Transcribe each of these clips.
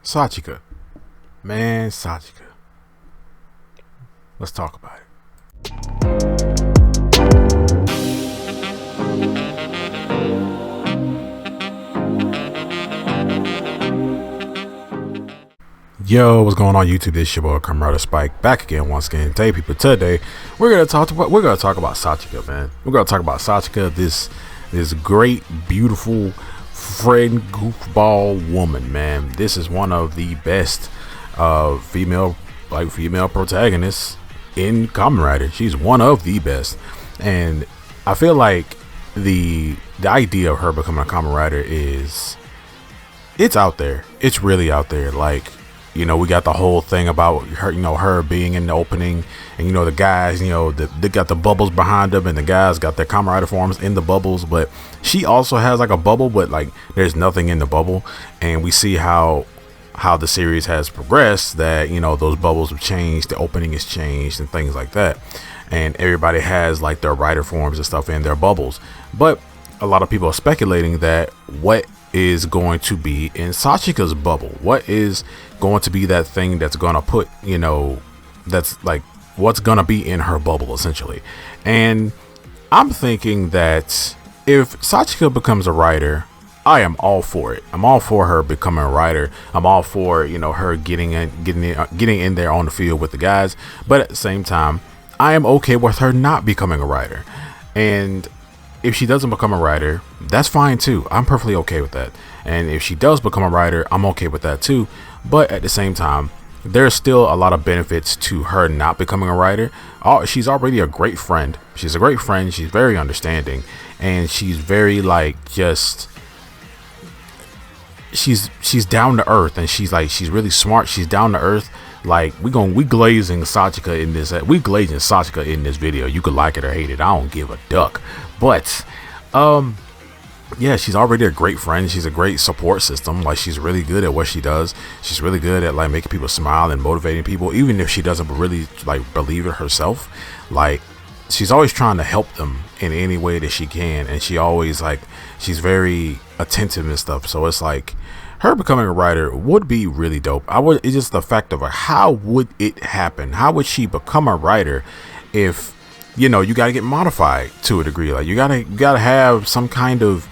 Sachika. Man, Sachika. Let's talk about it. Yo, what's going on YouTube? This is your boy Kamen Spike back again once again. Today we're gonna talk about Sachika, man. We're gonna talk about Sachika, this great, beautiful friend goofball woman, man. This is one of the best female protagonists in Kamen Rider. She's one of the best, and I feel like the idea of her becoming a Kamen Rider it's out there. It's really out there. Like, you know, we got the whole thing about her, you know, her being in the opening, and you know, the guys, you know, they got the bubbles behind them, and the guys got their Kamen Rider forms in the bubbles, but she also has like a bubble, but like there's nothing in the bubble. And we see how the series has progressed, that, you know, those bubbles have changed, the opening has changed and things like that, and everybody has like their rider forms and stuff in their bubbles. But a lot of people are speculating that what is going to be in Sachika's bubble, what is going to be that thing that's going to put, you know, that's like what's going to be in her bubble essentially. And I'm thinking that if Sachika becomes a writer, I am all for it. I'm all for her becoming a writer. I'm all for, you know, her getting in there on the field with the guys. But at the same time, I am okay with her not becoming a writer. And if she doesn't become a writer, that's fine too. I'm perfectly okay with that. And if she does become a writer, I'm okay with that too. But at the same time, there's still a lot of benefits to her not becoming a writer. She's already a great friend. She's a great friend. She's very understanding, and she's very like just she's down to earth, and she's really smart. She's down to earth. Like, we glazing Sachika in this video. You could like it or hate it. I don't give a duck. But yeah, she's already a great friend. She's a great support system. Like, she's really good at what she does. She's really good at like making people smile and motivating people, even if she doesn't really like believe it herself. Like, she's always trying to help them in any way that she can, and she's very attentive and stuff. So it's like, her becoming a writer would be really dope. It's just the fact of how would it happen? How would she become a writer if, you know, you got to get modified to a degree? Like, you gotta have some kind of,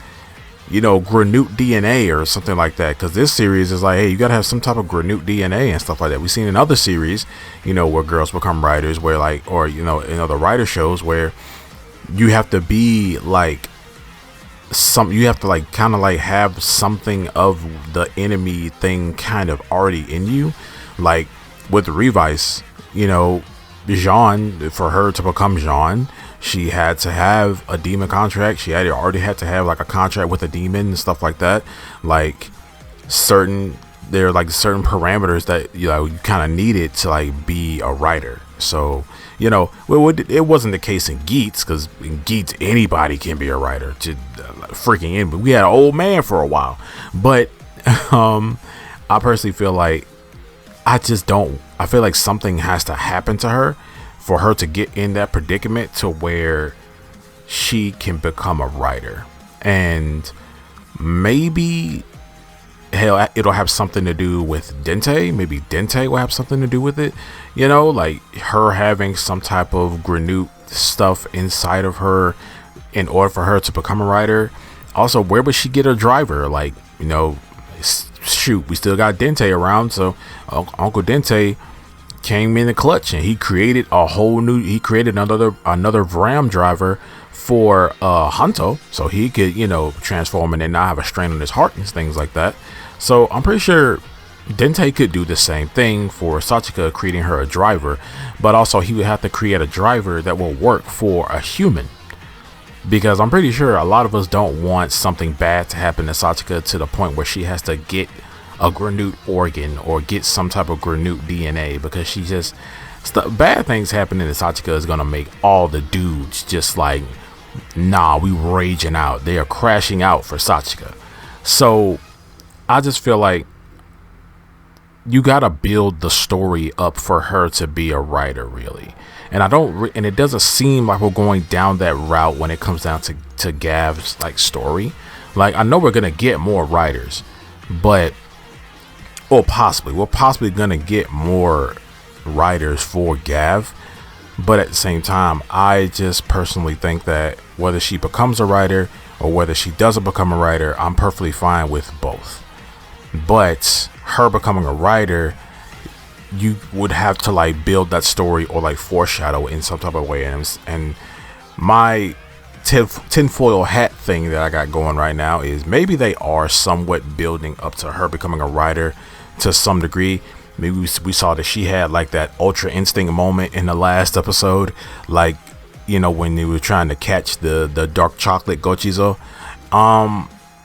you know, Granute DNA or something like that. Because this series is like, hey, you gotta have some type of Granute DNA and stuff like that. We've seen in other series, you know, where girls become writers, where like, or, you know, in other writer shows where you have to be like, you have to like kind of like have something of the enemy thing kind of already in you. Like with Revice, you know, Jean, for her to become Jean, she had to have a demon contract. She already had to have like a contract with a demon and stuff like that. Like there are like certain parameters that, you know, you kind of needed to like be a writer. So, you know, it wasn't the case in Geats, because in Geats anybody can be a writer. To freaking in, but we had an old man for a while. But I personally feel like I feel like something has to happen to her for her to get in that predicament to where she can become a writer. And maybe, hell, it'll have something to do with Dente. Maybe Dente will have something to do with it. You know, like her having some type of Granute stuff inside of her in order for her to become a writer. Also, where would she get a driver? Like, you know, shoot, we still got Dente around. So Uncle Dente came in the clutch, and he created another Vram driver for Hunto, so he could, you know, transform and then not have a strain on his heart and things like that. So I'm pretty sure Dente could do the same thing for Sachika, creating her a driver, but also he would have to create a driver that will work for a human, because I'm pretty sure a lot of us don't want something bad to happen to Sachika to the point where she has to get a Granute organ or get some type of Granute DNA, because she just bad things happening to Sachika is gonna make all the dudes just like, nah, we raging out. They are crashing out for Sachika. So I just feel like you gotta build the story up for her to be a writer, really. And and it doesn't seem like we're going down that route when it comes down to Gav's like story. Like, I know we're gonna get more writers, but or possibly, we're possibly gonna get more writers for Gav. But at the same time, I just personally think that whether she becomes a writer or whether she doesn't become a writer, I'm perfectly fine with both. But her becoming a writer, you would have to like build that story or like foreshadow in some type of way. And my tinfoil hat thing that I got going right now is maybe they are somewhat building up to her becoming a writer to some degree. Maybe we saw that she had like that ultra instinct moment in the last episode, like, you know, when they were trying to catch the dark chocolate gochizo.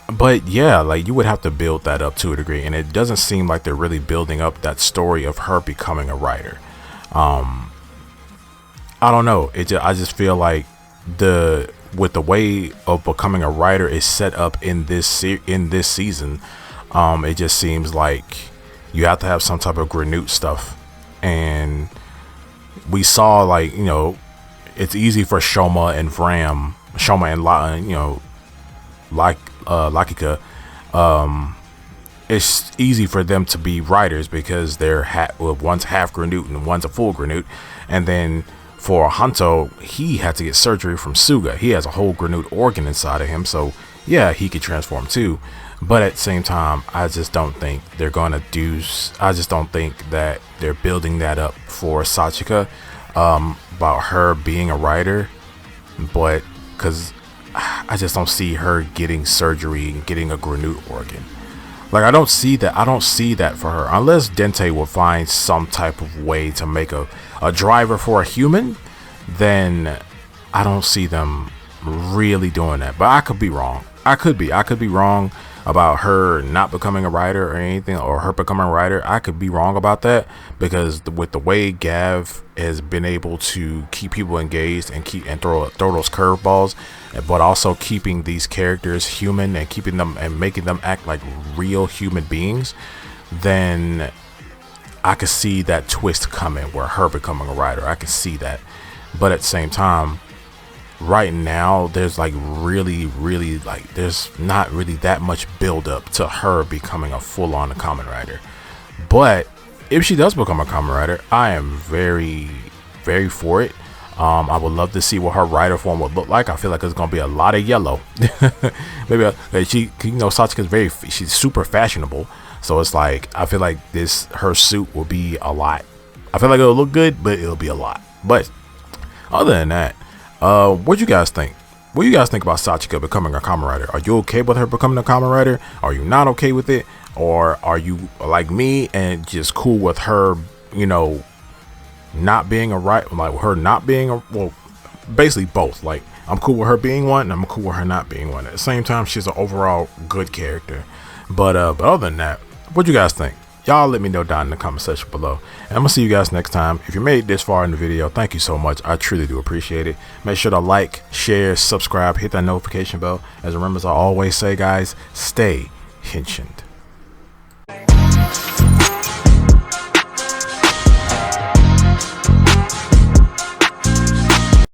But yeah, like you would have to build that up to a degree, and it doesn't seem like they're really building up that story of her becoming a writer. I don't know. I just feel like with the way of becoming a writer is set up in this season, it just seems like you have to have some type of Granute stuff. And we saw, like, you know, it's easy for Shoma and Lakika. It's easy for them to be writers because they're one's half Granute and one's a full Granute. And then for Hanto, he had to get surgery from Suga. He has a whole Granute organ inside of him, so yeah, he could transform too. But at the same time, I just don't think they're gonna do. I just don't think that they're building that up for Sachika, about her being a writer. But because I just don't see her getting surgery and getting a Granute organ. Like, I don't see that for her unless Dente will find some type of way to make a driver for a human. Then I don't see them really doing that. But I could be wrong. I could be wrong about her not becoming a writer or anything, or her becoming a writer. I could be wrong about that, because with the way Gav has been able to keep people engaged and throw those curveballs, but also keeping these characters human and keeping them and making them act like real human beings, then I could see that twist coming where her becoming a writer. I could see that. But at the same time, right now there's like really like there's not really that much build up to her becoming a full-on Kamen Rider. But if she does become a Kamen Rider, I am very for it. I would love to see what her rider form would look like. I feel like there's gonna be a lot of yellow. Maybe she, you know, Sachika's she's super fashionable, so it's like I feel like her suit will be a lot. I feel like it'll look good, but it'll be a lot. But other than that, what you guys think? What do you guys think about Sachika becoming a Kamen Rider? Are you okay with her becoming a Kamen Rider? Are you not okay with it? Or are you like me and just cool with her, you know, not being a like her not being a, well, basically both. Like, I'm cool with her being one and I'm cool with her not being one. At the same time, she's an overall good character. But other than that, what do you guys think? Y'all let me know down in the comment section below. And I'm gonna see you guys next time. If you made it this far in the video, thank you so much. I truly do appreciate it. Make sure to like, share, subscribe, hit that notification bell. As remember, as I always say, guys, stay henshined.